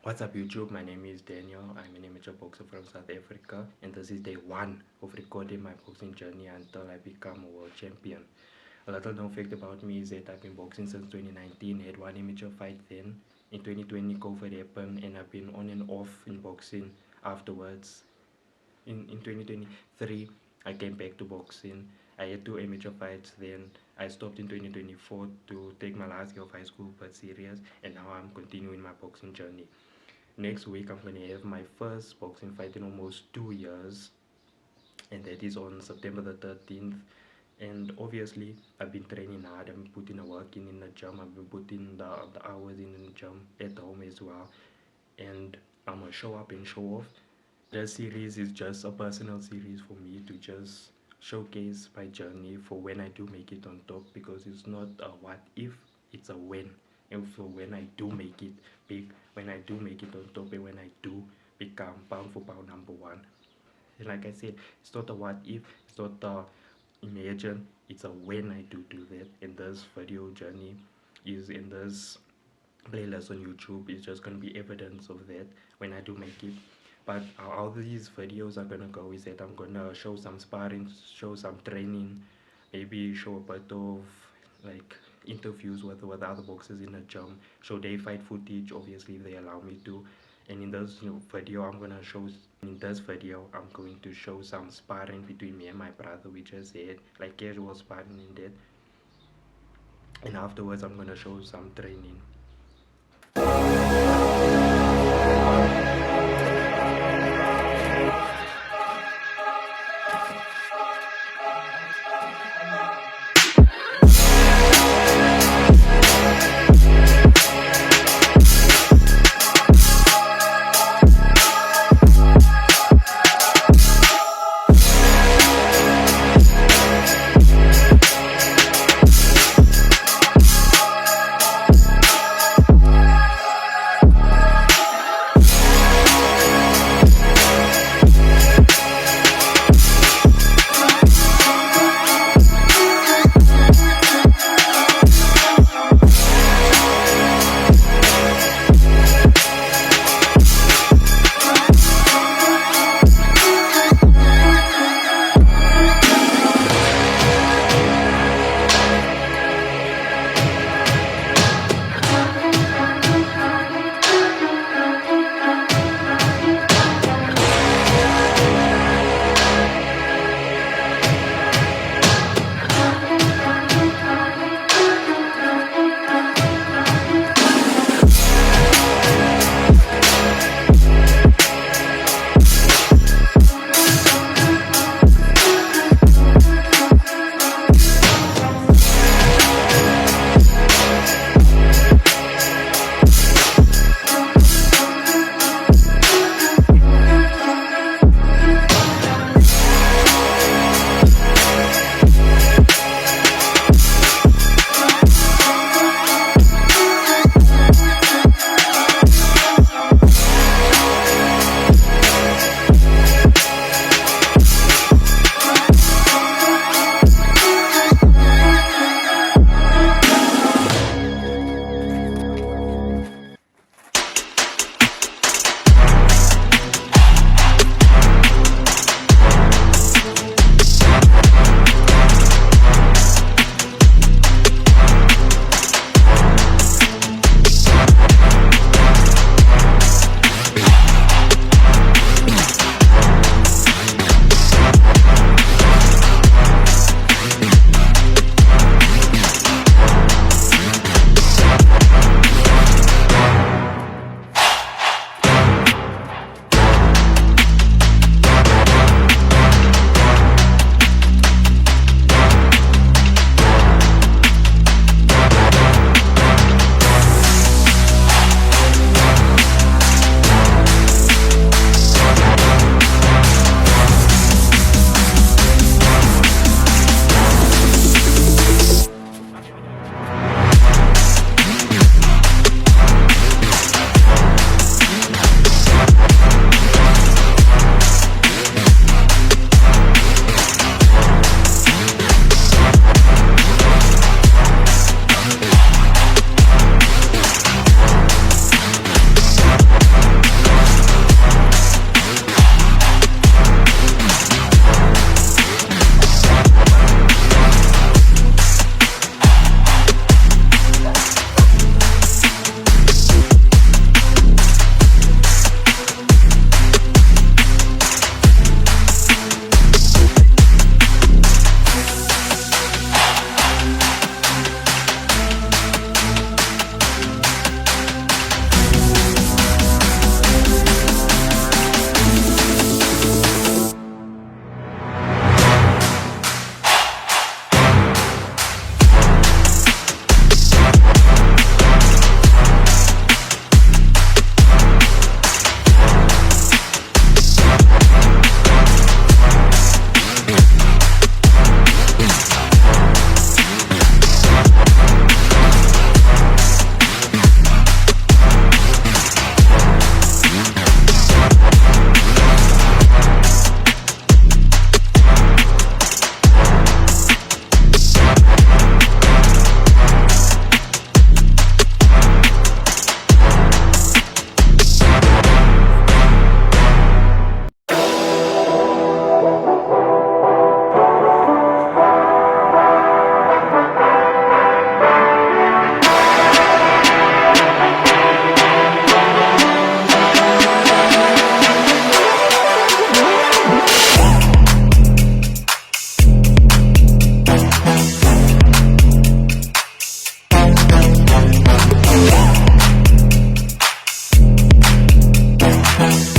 What's up, YouTube? My name is Daniel. I'm an amateur boxer from South Africa, and this is day one of recording my boxing journey until I become a world champion. A little known fact about me is that I've been boxing since 2019, had one amateur fight then. In 2020, COVID happened, and I've been on and off in boxing afterwards. In 2023, I came back to boxing. I had two amateur fights then. I stopped in 2024 to take my last year of high school but serious, and now I'm continuing my boxing journey. Next week, I'm going to have my first boxing fight in almost 2 years, and that is on September the 13th. And obviously, I've been training hard. I've been putting the work in the gym. I've been putting the hours in the gym at home as well. And I'm going to show up and show off. This series is just a personal series for me to just showcase my journey for when I do make it on top, because it's not a what if, it's a when. And so when I do make it big, when I do make it on top, and when I do become pound for pound number one. And like I said, it's not a what if, it's not a imagine, it's a when I do that. And this video journey is in this playlist on YouTube. It's just gonna be evidence of that when I do make it. But how these videos are gonna go is that I'm gonna show some sparring, show some training, maybe show a bit of like interviews with other boxers in the gym, show their fight footage, obviously if they allow me to. And in this video I'm going to show some sparring between me and my brother, we just had like casual sparring in that. And afterwards I'm gonna show some training. Bye.